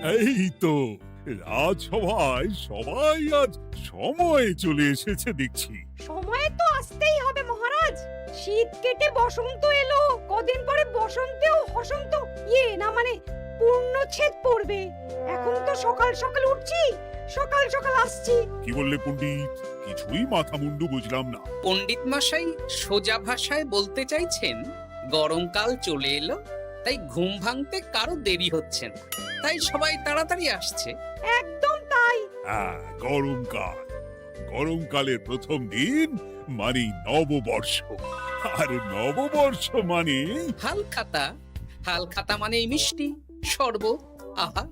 এই তো রাজসভায় সবাই আজ সময়ে চলে এসেছে দেখছি। সময়ে তো আসতেই হবে মহারাজ। শীত কেটে বসন্ত এলো, কদিন পরে বসন্তেও বসন্ত না মানে পূর্ণচ্ছেদ পড়বে। এখন তো সকাল সকাল উঠছি, সকাল সকাল আসছি। কি বললে পণ্ডিত? কিছুই মাথা মুন্ডু বুঝলাম না। পণ্ডিত মশাই সোজা ভাষায় বলতে চাইছেন গরমকাল চলে এলো, তাই ঘুম ভাঙতে কারো দেরি হচ্ছে না, তাই সবাই তাড়াতাড়ি আসছে। একদম তাই। হ্যাঁ, গরমকাল। গরমকালের প্রথম দিন মানে নববর্ষ, আর নববর্ষ মানে হালখাতা। হালখাতা মানে মিষ্টি শরবত। আহা,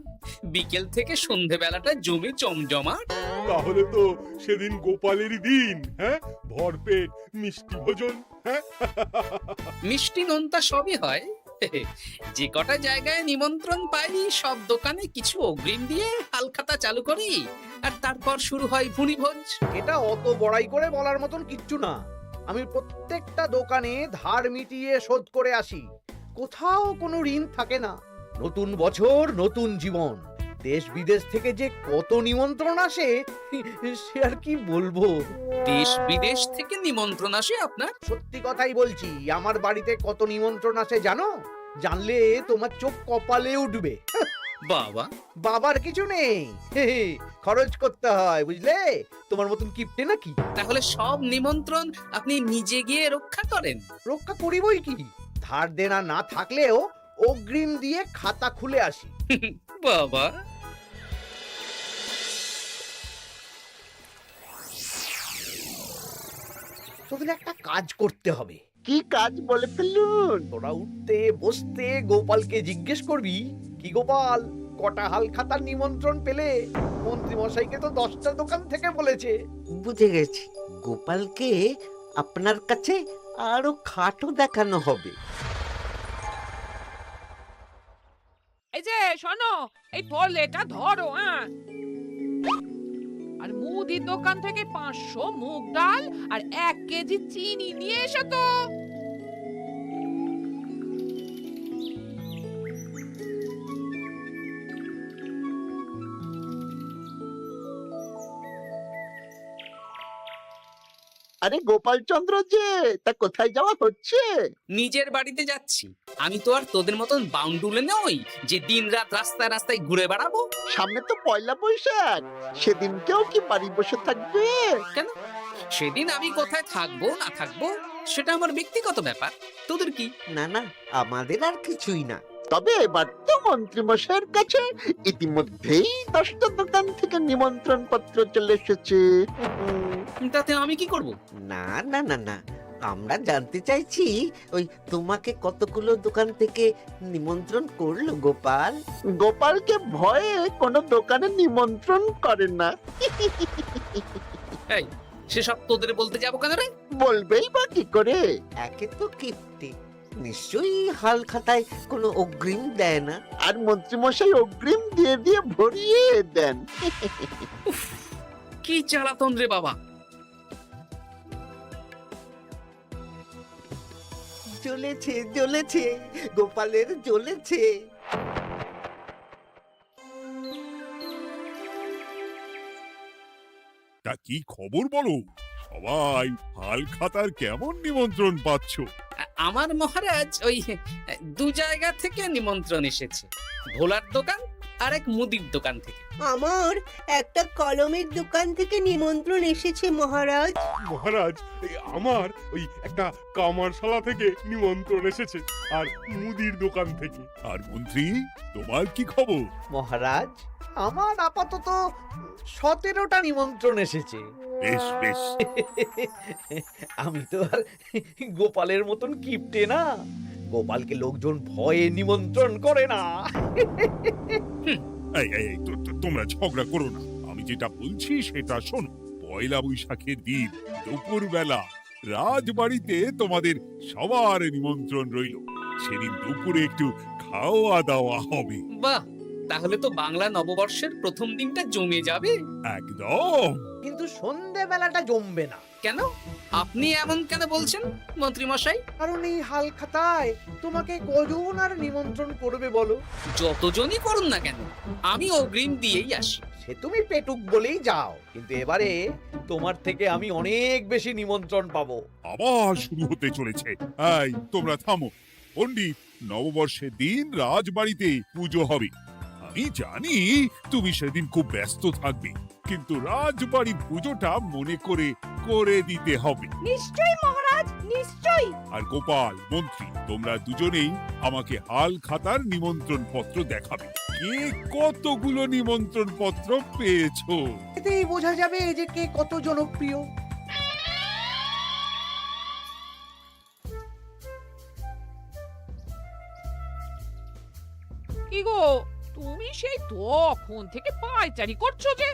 বিকেল থেকে সন্ধেবেলাটা জমে জমজমাট। তাহলে তো সেদিন গোপালেরই দিন, হ্যাঁ? ভরপেট মিষ্টি ভোজন, হ্যাঁ? মিষ্টি নোনতা সবই হয়। যে কটা জায়গায় নিমন্ত্রণ পাই সব দোকানে কিছু অগ্রিম দিয়ে হালখাতা চালু করি, আর তারপর শুরু হয় ভুনিভোজ। এটা অত বড়াই করে বলার মতন কিচ্ছু না। আমি প্রত্যেকটা দোকানে ধার মিটিয়ে শোধ করে আসি, কোথাও কোনো ঋণ থাকে না। নতুন বছর নতুন জীবন, দেশ বিদেশ থেকে যে কত নিমন্ত্রণ আসে সে আর কি বলবো। দেশ বিদেশ থেকে নিমন্ত্রণ আসে আপনার? সত্যি কথাই বলছি, আমার বাড়িতে কত নিমন্ত্রণ আসে জানো? জানলে তোমার চোখ কপালে উঠবে। বাবা, বাবার কিছু নেই, খরচ করতে হয়, বুঝলে? তোমার মতন কিপটে নাকি? তাহলে সব নিমন্ত্রণ আপনি নিজে গিয়ে রক্ষা করেন? রক্ষা করিবই কি, ধার দেনা না থাকলেও অগ্রিম দিয়ে খাতা খুলে আসি। বাবা, তোদের একটা কাজ করতে হবে। কি কাজ বলে ফেলুন? তোরা উঠতে বসতে গোপালকে জিজ্ঞেস করবি, কি গোপাল, কটা হাল খাতার নিমন্ত্রণ পেলে? মন্ত্রী মশাইকে তো 10টা দোকান থেকে বলেছে। বুঝে গেছি, গোপালকে আপনার কাছে আরো খাটো দেখানো হবে। এই যে শোনো, এই থলেটা ধরো, হ্যাঁ? আর মুদির দোকান থেকে 500 মুগ ডাল আর 1 কেজি চিনি নিয়ে এসো তো। আরে গোপাল চন্দ্র যে, তা কোথায় যাওয়া হচ্ছে? নিজের বাড়িতে যাচ্ছি। আমি তো আর তোদের মতন বাউন্ডুলে নই যে দিনরাত রাস্তায় রাস্তায় ঘুরে বেড়াবো। সামনে তো পয়লা বৈশাখ, সেদিন কেউ কি বাড়ি বসে থাকবে? কেন? সেদিন আমি কোথায় থাকবো না থাকবো সেটা আমার ব্যক্তিগত ব্যাপার, তোদের কি? না না, আমাদের আর কিছুই না। তবে এবার তো মন্ত্রী মশাইয়ের কাছে ইতিমধ্যেই 10টা দোকান থেকে নিমন্ত্রণ পত্র চলে এসেছে। তাতে আমি কি করব? না না না না, আমরা জানতে চাইছি ওই তোমাকে কতগুলো দোকান থেকে নিমন্ত্রণ করলো গোপাল? গোপালকে ভয়ে কোনো দোকানে নিমন্ত্রণ করে না। এই, সেসব তোদের বলতে যাবো কেন রে? বলবেই বা কি করে? একে তো কিপ্টে, নিশ্চয়ই হাল খাতায় কোনো অগ্রিম দেয় না, আর মন্ত্রীমশাই অগ্রিম দিয়ে দিয়ে ভরিয়ে দেন। কি জ্বালাতন রে বাবা! জ্বলেছে জ্বলেছে, গোপালের জ্বলেছে। তা কি খবর বলো? সবাই হালখাতার কেমন নিমন্ত্রণ পাচ্ছ? আমার মহারাজ ওই 2 জায়গা থেকে নিমন্ত্রণ এসেছে, ভোলার দোকান আর এক মুদির দোকান থেকে। আমার একটা কলমের দোকান থেকে নিমন্ত্রণ এসেছে মহারাজ। মহারাজ, আমার ওই একটা কামারশালা থেকে নিমন্ত্রণ এসেছে, আর মুদির দোকান থেকে। আর মন্ত্রী, তোমার কি খবর? মহারাজ, আমার আপাতত 17টা নিমন্ত্রণ এসেছে। বেশ বেশ। আমি তো আর গোপালের মতন কিপটে না, গোপালকে লোকজন ভয়ে নিমন্ত্রণ করে না। এই এই এই, তোমরা ঝগড়া করো না, আমি যেটা বলছি সেটা শোনো। পয়লা বৈশাখের দিন দুপুরবেলা রাজবাড়িতে তোমাদের সবার নিমন্ত্রণ রইল। সেদিন দুপুরে একটু খাওয়া দাওয়া হবে। বাহ, তাহলে তো বাংলা নববর্ষের প্রথম দিনটা জমে যাবে। একদম। কিন্তু সন্ধেবেলাটা জমবে না। কেন আপনি এমন কেন বলছেন মন্ত্রী মশাই? কারণ এই হাল খাতায় তোমাকে কজন আর নিমন্ত্রণ করবে বলো? যতজনই করুন না কেন আমি অগ্রিম দিয়েই আসি। সে তুমি পেটুক বলেই যাও, কিন্তু এবারে তোমার থেকে আমি অনেক বেশি নিমন্ত্রণ পাবো। আবার শুরু হতে চলেছে। এই তোমরা থামো। পণ্ডিত, নববর্ষের দিন রাজবাড়িতে পুজো হবে। আমি জানি তুমি সেদিন খুব ব্যস্ত থাকবে, কিন্তু রাজবাড়ির পুজোটা মনে করে করে দিতে হবে। নিশ্চয়ই মহারাজ, নিশ্চয়ই। আর গোপাল, মন্ত্রী, তোমরা দুজনেই আমাকে হাল খাতার নিমন্ত্রণ পত্র দেখাবে। কে কতগুলো নিমন্ত্রণ পত্র পেয়েছো? এতেই বোঝা যাবে যে কে কত জনপ্রিয়। কি গো, তুমি সেই তখন থেকে পায়চারি করছো যে,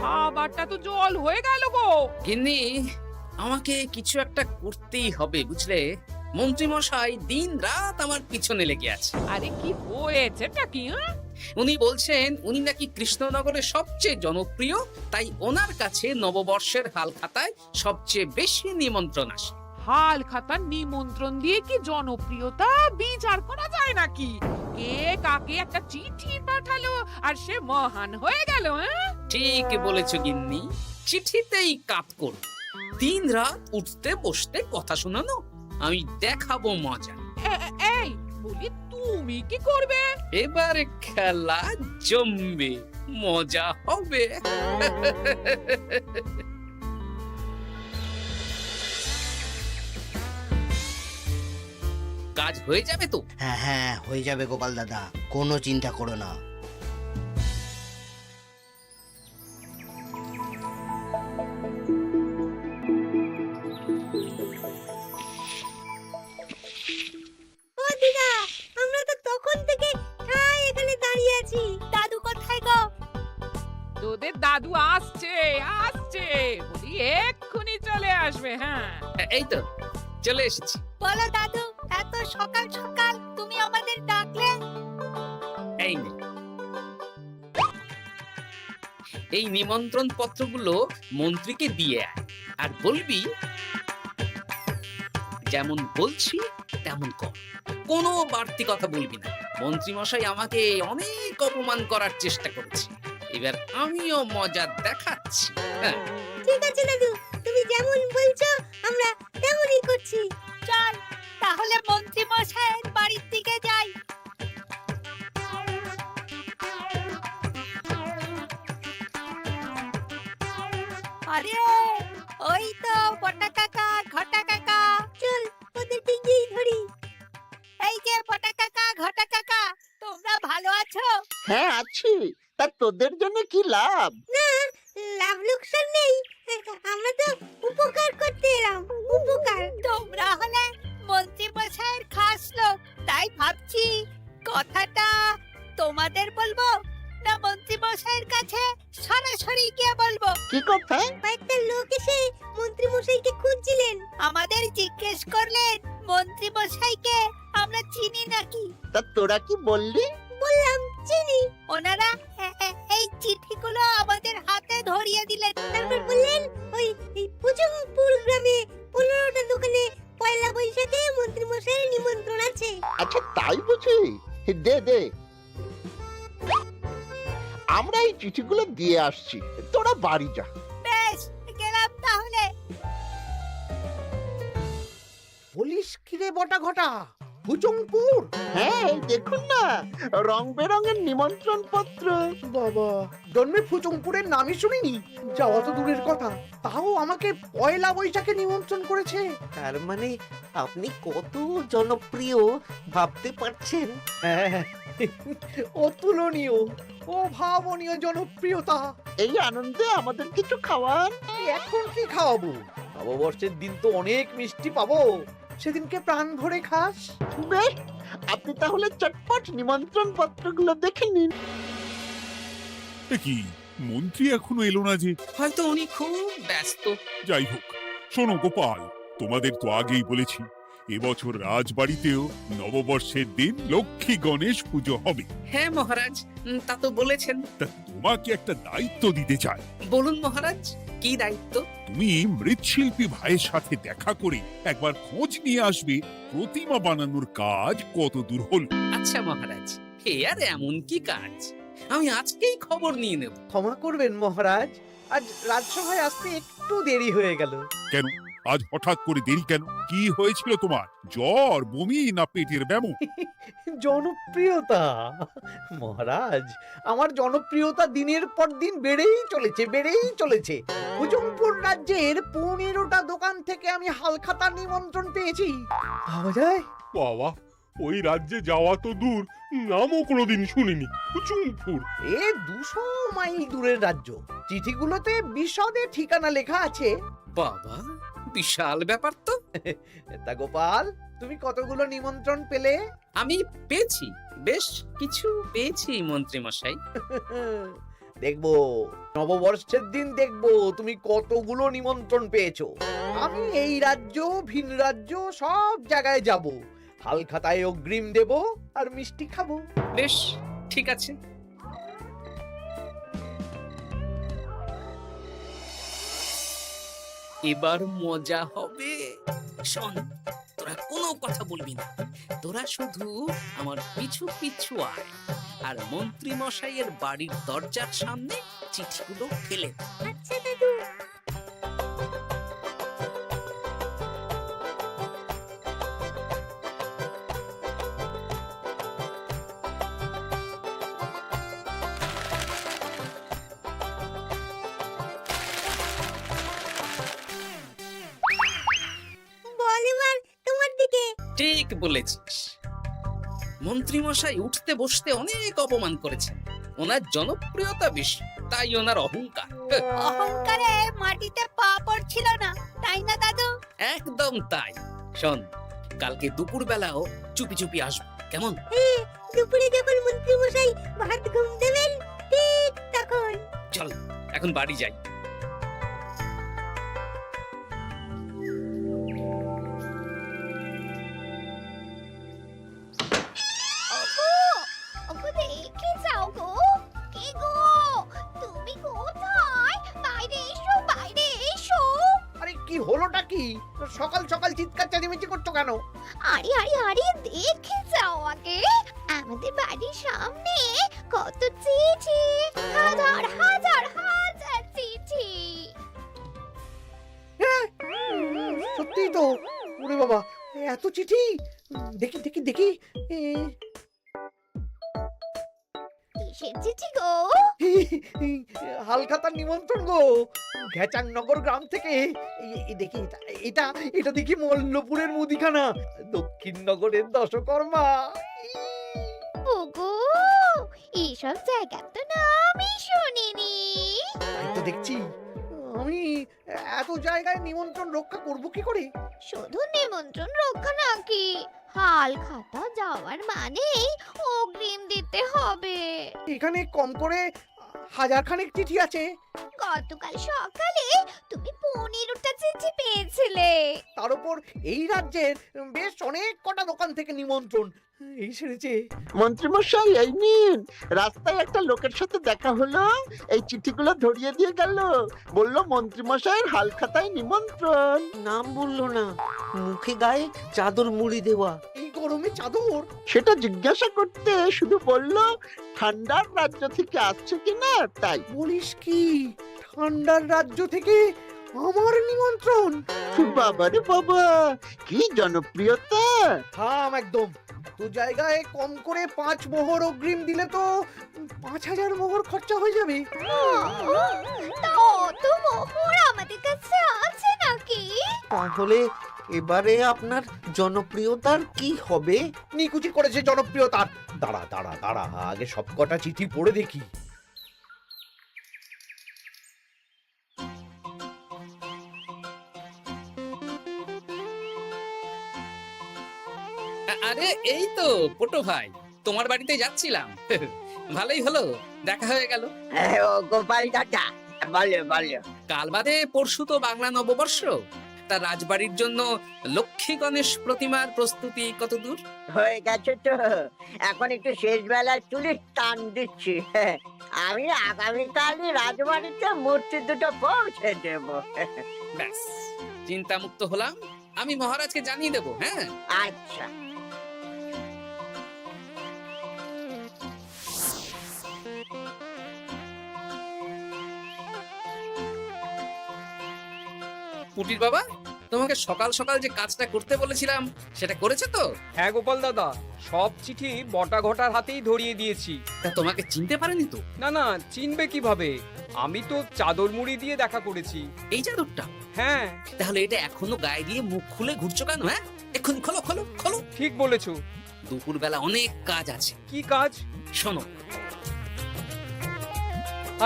খাবারটা তো জল হয়ে গেল গো। গিন্নি, আমাকে কিছু একটা করতেই হবে বুঝলে। মন্ত্রী মশাই দিন রাত আমার পিছনে লেগে আছে। আরে কি হয়েছেটা কি? হ্যাঁ, উনি বলছেন উনি নাকি কৃষ্ণনগরের সবচেয়ে জনপ্রিয়, তাই ওনার কাছে নববর্ষের হাল খাতায় সবচেয়ে বেশি নিমন্ত্রণ আসে। হাল খাতার নিমন্ত্রণ দিয়ে কি জনপ্রিয়তা বিচার করা যায় নাকি? কে কাকে একটা চিঠি পাঠালো আর সে মহান হয়ে গেল? হ্যাঁ, ঠিক বলেছ গিন্নি, চিঠিতেই কাপ করো। দিন রাত উঠতে বসতে কথা শোনানো, আমি দেখাবো মজা। এই বলি, তুমি কি করবে? এবার খেলা জমবে, মজা হবে। কাজ হয়ে যাবে তো? হ্যাঁ হ্যাঁ, হয়ে যাবে গোপাল দাদা, কোনো চিন্তা করো না। ও দিদা, আমরা তো তখন থেকে ঠাই এখানে দাঁড়িয়ে আছি। দাদু কোথায় গো? তোদের দাদু আসছে আসছে, বলি এক্ষুনি চলে আসবে। হ্যাঁ, এই তো চলে এসেছি। বলো দাদু, এত সকাল সকাল তুমি আমাদের ডাকলে? এই নে। এই নিমন্ত্রণ পত্রগুলো মন্ত্রীকে দিয়ে আয়, আর বলবি যেমন বলছি তেমন কর, কোনো বাড়তি কথা বলবি না। মন্ত্রী মশাই আমাকে অনেক অপমান করার চেষ্টা করেছে, এবার আমিও মজা দেখাচ্ছি। হ্যাঁ, ঠিক আছে দাদু, তুমি যেমন বলছো আমরা তেমনই করছি। চল তাহলে মন্ত্রী মশাইয়ের বাড়ির দিকে যাই। আরে ওই তো বটা কাকা, ঘটা কাকা। চল ওদেরকে গিয়ে ধরি। এই যে বটা কাকা, ঘটা কাকা, তোমরা ভালো আছো? হ্যাঁ আছি। তা তোদের জন্য কি লাভ? না, লাভ লোকসান নেই, আমরা তো উপকার করতে এলাম। উপকার। তোমরা হলে মন্ত্রী মশাইয়ের খাস লোক, তাই ভাবছি কথাটা তোমাদের বলবো না মন্ত্রী মশাইয়ের কাছে সরাসরি গিয়ে বলবো। কি কথা? কয়েকটা লোক এসে মন্ত্রী মশাইকে খুঁজছিলেন, আমাদের জিজ্ঞেস করলেন মন্ত্রী মশাইকে আমরা চিনি নাকি। তা তোরা কি বললি? বললাম চিনি। ওনারা এই চিঠিগুলো আমাদের হাতে ধরিয়ে দিলেন। তারপর বললেন ওই পুজংপুর গ্রামে 15টা দোকানে পয়লা বৈশাখে মন্ত্রী মশাইয়ের নিমন্ত্রণ আছে। আচ্ছা তাই বুঝি? দে দে, আমরা এই চিঠিগুলো দিয়ে আসছি, তোরা বাড়ি যা। বেশ, গেলাম তাহলে। বলিস কিরে বটা ঘটা, ভুজংপুর? হ্যাঁ এই দেখুন না, রং বেরঙের নিমন্ত্রণ পত্র। বাবা, জন্মে ফুচংপুরের নামই শুনিনি, যাওয়া তো দূরের কথা, তাও আমাকে পয়লা বৈশাখে নিমন্ত্রণ করেছে। তার মানে আপনি কত জনপ্রিয় ভাবতে পারছেন? হ্যাঁ, অতুলনীয়, অভাবনীয় জনপ্রিয়তা। এই আনন্দে আমাদের কিছু খাওয়ান। এখন কি খাওয়াবো? নববর্ষের দিন তো অনেক মিষ্টি পাবো, সেদিনকে প্রাণ ভরে খাস। বেশ, আপনি তাহলে চটপট নিমন্ত্রণ পত্রগুলো দেখে নিন। এ কি, মন্ত্রী এখনো এলো না যে? হয়তো উনি খুব ব্যস্ত। যাই হোক, শোনো গোপাল, তোমাদের তো আগেই বলেছি এবছর রাজবাড়িতেও নববর্ষের দিন লক্ষ্মী গণেশ পুজো হবে। হ্যাঁ মহারাজ, তা তো বলেছেন। তা তোমাকে একটা দায়িত্ব দিতে চাই। বলুন মহারাজ। কি দায়িত্ব? তুমি মৃৎশিল্পী ভাইয়ের সাথে দেখা করে একবার খোঁজ নিয়ে আসবে প্রতিমা বানানোর কাজ কত দূর হল। আচ্ছা মহারাজ, হে আর এমন কি কাজ, আমি আজকেই খবর নিয়ে নেব। ক্ষমা করবেন মহারাজ, আজ রাজসভায় আসতে একটু দেরি হয়ে গেল। কেন আজ হঠাৎ করে দেরি কেন? কি হয়েছিল তোমার? জ্বর, বমি না পেটের ব্যামো? জনপ্রিয়তা মহারাজ, আমার জনপ্রিয়তা দিনের পর দিন বেড়েই চলেছে। হুজুমপুর রাজ্যের 15টা দোকান থেকে আমি হালখাতা নিমন্ত্রণ পেয়েছি। ভাবা যায়? বাবা, ওই রাজ্যে যাওয়া তো দূর, নামও কোনোদিন শুনিনি। হুজুমপুর। এ 200 মাইল দূরের রাজ্য। চিঠিগুলোতে বিশদে ঠিকানা লেখা আছে। বাবা, বিশাল ব্যাপার তো। তা গোপাল, তুমি কতগুলো নিমন্ত্রণ পেলে? আমি পেয়েছি, বেশ কিছু পেয়েছি মন্ত্রী মশাই। দেখবো নববর্ষের দিন দেখবো তুমি কতগুলো নিমন্ত্রণ পেয়েছো। আমি এই রাজ্য ভিন রাজ্য সব জায়গায় যাব, হালখাতায় অগ্রিম দেব আর মিষ্টি খাবো। বেশ, ঠিক আছে। এবার মজা হবে। শোন, তোরা কোনো কথা বলবি না, তোরা শুধু আমার পিছু পিছু আয় আর মন্ত্রী মশাইয়ের বাড়ির দরজার সামনে চিঠিগুলো ফেলে দে। আচ্ছা দাদু। বল এবার তোমার দিকে। ঠিক বলেছিস, মন্ত্রী মশাই উঠতে বসতে অনেক অপমান করেছেন। ওনার জনপ্রিয়তা বেশি, তাই ওনার অহংকার। অহংকারে মাটিতে পা পড়ছিল না, তাই না দাদু? একদম তাই। শোন, কালকে দুপুর বেলাও চুপি চুপি আসবো, কেমন? দুপুরে যখন মন্ত্রী মশাই ভাত ঘুম দেবেন ঠিক তখন। চল এখন বাড়ি যাই। ওগো দেখে যাও গো। কে গো? তুমি কোথায়? বাইরে এসো, বাইরে এসো। আরে কি হলোটা কি? সকাল সকাল চিৎকার চেঁচামেচি করছো কেন? আরে আরে আরে দেখে যাও আগে। আমাদের বাড়ির সামনে কত চিঠি, হাজার হাজার হাজার চিঠি। সত্যি তো। ওরে বাবা, এত চিঠি! দেখি দেখি দেখি। কিসের চিঠি গো? হালখাতার নিমন্ত্রণ গো, ঘেচাংনগর গ্রাম থেকে। দেখি এটা এটা দেখি মল্লপুরের মুদিখানা, দক্ষিণনগরের দশকর্মা। ওগো, এইসব জায়গা তো নামই শুনিনি। তাই তো দেখছি। আমি এত জায়গায় নিমন্ত্রণ রক্ষা করব কি করে? শুধু নিমন্ত্রণ রক্ষা নাকি, হালখাতা যাওয়ার মানেই অগ্রিম দিতে হবে। এখানে কম করে 1000 খানেক চিঠি আছে। গতকাল সকালে তুমি 15টা চিঠি পেয়েছিলে। তার উপর এই রাজ্যের বেশ অনেক কটা দোকান থেকে নিমন্ত্রণ এই সেরেছে। মন্ত্রীমশাই, এই নিন। রাস্তায় একটা লোকের সাথে দেখা হলো, এই চিঠিগুলো ধরিয়ে দিয়ে গেল, বলল মন্ত্রীমশাইয়ের হালখাতায় নিমন্ত্রণ। নাম বললো না, মুখে গায়ে চাদর মুড়ি দেওয়া। এই গরমে চাদর? সেটা জিজ্ঞাসা করতে শুধু বলল ঠান্ডার রাজ্য থেকে আসছে কিনা তাই। বলিস কি? ঠান্ডার রাজ্য থেকে আমার নিমন্ত্রণ? বাবারে বাবা, কি জনপ্রিয়তা! থাম একদম। তো জায়গায় কম করে 5 মোহর অগ্রিম দিলে তো 5000 মোহর খরচা হয়ে যাবে। তা অত মোহর আমাদের কাছে আছে নাকি? তাহলে এবারে আপনার জনপ্রিয়তার কি হবে? নিকুচি করেছে জনপ্রিয়তার। দাঁড়া দাঁড়া দাঁড়া, আগে সব কটা চিঠি পড়ে দেখি। আরে এই তো পটো ভাই, তোমার বাড়িতে যাচ্ছিলাম। ভালোই হলো, দেখা হয়ে গেল। গোপাল দাদা, বলো বলো। কাল বাদে পরশু তো বাংলা নববর্ষ, তা রাজবাড়ির জন্য লক্ষ্মী গণেশ প্রতিমার প্রস্তুতি কত দূর? হয়ে গেছে তো, এখন একটু শেষ বেলার চুলে টান দিচ্ছি। আমি আগামীকালই রাজবাড়িতে মূর্তি দুটো পৌঁছে দেব। ব্যাস, চিন্তামুক্ত হলাম। আমি মহারাজকে জানিয়ে দেবো। হ্যাঁ, আচ্ছা। পুটির বাবা, তোমাকে সকাল সকাল যে কাজটা করতে বলেছিলাম সেটা করেছে তো? হ্যাঁ গোপাল দাদা, সব চিঠি বটা ঘটার হাতেই ধরিয়ে দিয়েছি। তা তোমাকে চিনতে পারেনি তো? না না, চিনবে কিভাবে? আমি তো চাদর মুড়ি দিয়ে দেখা করেছি। এই চাদরটা? হ্যাঁ, তাহলে এটা এখনো গায়ে দিয়ে মুখ খুলে ঘুরছো কেন? হ্যাঁ, এক্ষুনি খোলো খোলো খোলো। ঠিক বলেছো। দুপুরবেলা অনেক কাজ আছে। কি কাজ? শোনো,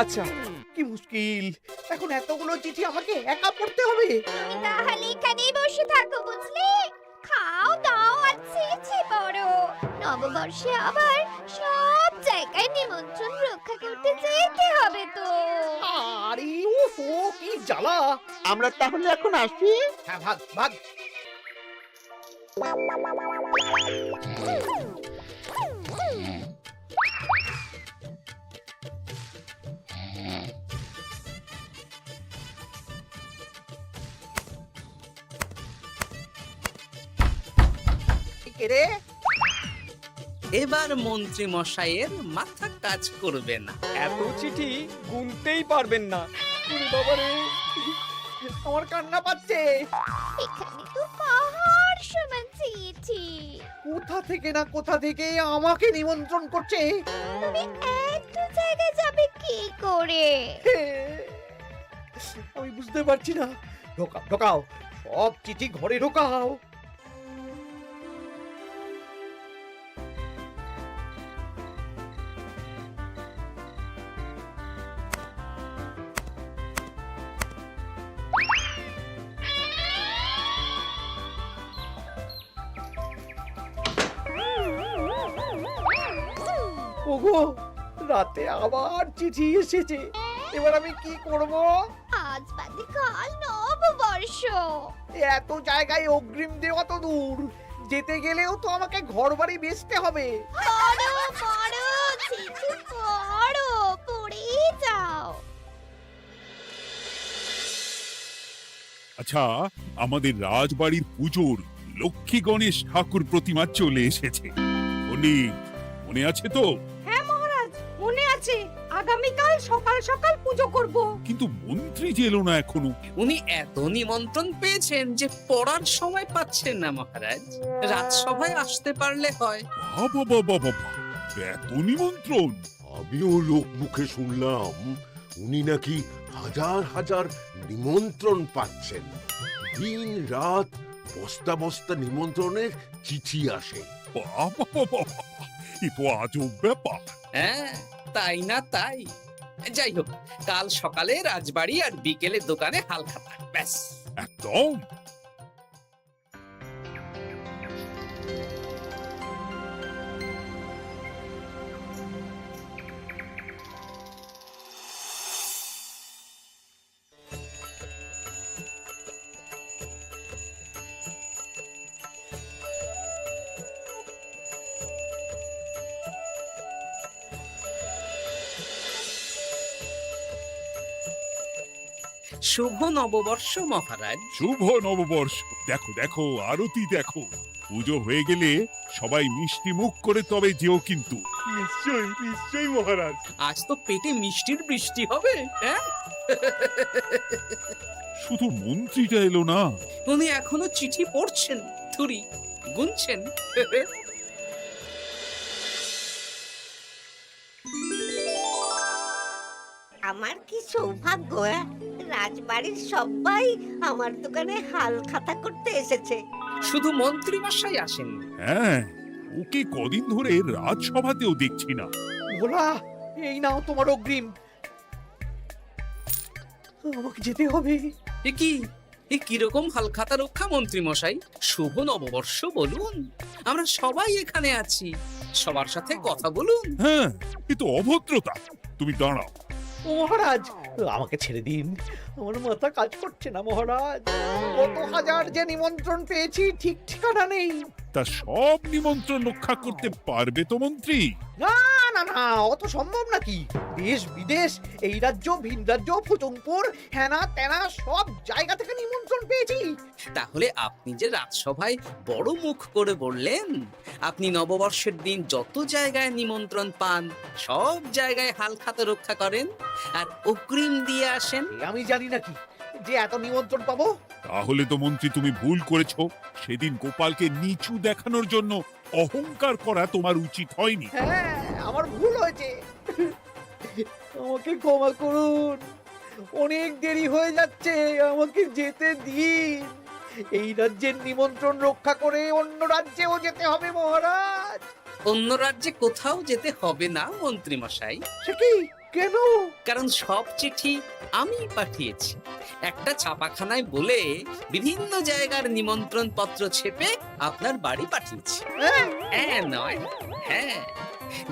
আচ্ছা। কি মুশকিল, এখন এতগুলো চিঠি আমাকে একা পড়তে হবে। তুমি তাহলে এখানেই বসে থাকো, বুঝলে? খাও দাও আর ছিছি পড়ো। নববর্ষে আবার সব জায়গায় নিমন্ত্রণ রক্ষা করতে যেতে হবে তো। আরে ও কি জ্বালা। আমরা তাহলে এখন আসি। হ্যাঁ, ভাগ ভাগ। কে রে? এবার মন্ত্রী মশাইয়ের মাথা কাজ করবে না। এত চিঠি গুনতেই পারবেন না। ওরে বাবা রে, আমার কান্না পাচ্ছে। এখানে তো পাহাড় সমান চিঠি। কোথা থেকে না কোথা থেকে আমাকে নিমন্ত্রণ করছে। তুমি এত জায়গায় যাবে কি করে? আমি বুঝতে পারছি না। ঢোকাও ঢোকাও, সব চিঠি ঘরে ঢোকাও। ওগো, রাতে আবার চিঠি এসেছে। এবার আমি কি করব? আজ বাদে কাল নববর্ষ। এত জায়গায় অগ্রিম দেওয়া তো দূর, যেতে গেলেও তো আমাকে ঘর বাড়ি বেচতে হবে। পড়ো পড়ো চিঠি পড়ো, পড়ে যাও। আচ্ছা, আমাদের রাজবাড়ির পুজোর লক্ষ্মী গণেশ ঠাকুর প্রতিমা চলে এসেছে। মনে আছে তো? হ্যাঁ মহারাজ, মনে আছে। আগামীকাল সকাল সকাল পুজো করব। কিন্তু মন্ত্রী যে এলো না এখনো। উনি এত নিমন্ত্রণ পেয়েছেন যে পড়ার সময় পাচ্ছেন না মহারাজ। রাজসভায় আসতে পারলে হয়। বাবা বাবা বাবা, এত নিমন্ত্রণ! আমিও লোক মুখে শুনলাম উনি নাকি হাজার হাজার নিমন্ত্রণ পাচ্ছেন। দিন রাত বস্তা বস্তা নিমন্ত্রণের চিঠি আসে। বাবা বাবা, এ তো আজব ব্যাপার। হ্যাঁ, তাই না তাই। যাই হোক, কাল সকালে রাজবাড়ি আর বিকেলে দোকানে হালখাতা। ব্যাস, একদম। শুভ নববর্ষ মহারাজ। শুভ নববর্ষ। দেখো দেখো, আরতি দেখো। পুজো হয়ে গেলে সবাই মিষ্টি মুখ করে তবে যেও কিন্তু। নিশ্চয়ই নিশ্চয়ই মহারাজ। আজ তো পেটে মিষ্টির বৃষ্টি হবে। হ্যাঁ, শুধু মন্ত্রীটা এলো না। উনি এখনো চিঠি পড়ছেন, থুরি গুনছেন। আমার কি সৌভাগ্য! রাজবাড়ির সবাই আমার দোকানে হাল খাতা করতে এসেছে। শুধু মন্ত্রী মশাই আসেন। হ্যাঁ, ওকে কদিন ধরে রাজসভাতেও দেখছি না। ভোলা, এই নাও তোমার অগ্রিম। আমাকে যেতে হবে। এ কিরকম হালখাতা রক্ষা মন্ত্রী মশাই? শুভ নববর্ষ বলুন, আমরা সবাই এখানে আছি। সবার সাথে কথা বলুন। হ্যাঁ, এ তো অভদ্রতা। তুমি দাঁড়াও। ও মহারাজ, আমাকে ছেড়ে দিন। আমার মাথা কাজ করছে না মহারাজ। কত হাজার যে নিমন্ত্রণ পেয়েছি, ঠিক ঠিকানা নেই। তা সব নিমন্ত্রণ রক্ষা করতে পারবে তো মন্ত্রী? না না না, অত সম্ভব নাকি? দেশ বিদেশ, এই রাজ্য ভিন রাজ্য, ফুটুমপুর, হ্যানা ত্যানা সব জায়গা থেকে নিমন্ত্রণ পেয়েছি। তাহলে আপনি যে রাজসভায় বড় মুখ করে বললেন আপনি নববর্ষের দিন যত জায়গায় নিমন্ত্রণ পান সব জায়গায় হালখাতা রক্ষা করেন আর অগ্রিম দিয়ে আসেন। এ আমি জানি নাকি যে এত নিমন্ত্রণ পাবো? তাহলে তো মন্ত্রী তুমি ভুল করেছো। সেদিন গোপালকে নিচু দেখানোর জন্য অহংকার করা তোমার উচিত হয়নি। হ্যাঁ, আমার ভুল হয়েছে, আমাকে ক্ষমা করুন। অনেক দেরি হয়ে যাচ্ছে, আমাকে যেতে দিন। এই রাজ্যের নিমন্ত্রণ রক্ষা করে অন্য রাজ্যেও যেতে হবে মহারাজ। অন্য রাজ্যে কোথাও যেতে হবে না মন্ত্রী মশাই, সে কি? কেন? কারণ সব চিঠি আমি পাঠিয়েছি। একটা ছাপাখানায় বলে বিভিন্ন জায়গার নিমন্ত্রণ পত্র ছেপে আপনার বাড়ি পাঠিয়েছি। হ্যাঁ? হ্যাঁ নয় হ্যাঁ,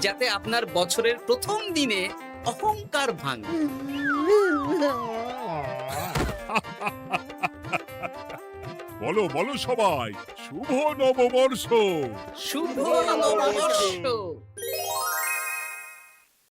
যাতে আপনার বছরের প্রথম দিনে অহংকার ভাঙে। বলো বলো সবাই, শুভ নববর্ষ। শুভ নববর্ষ।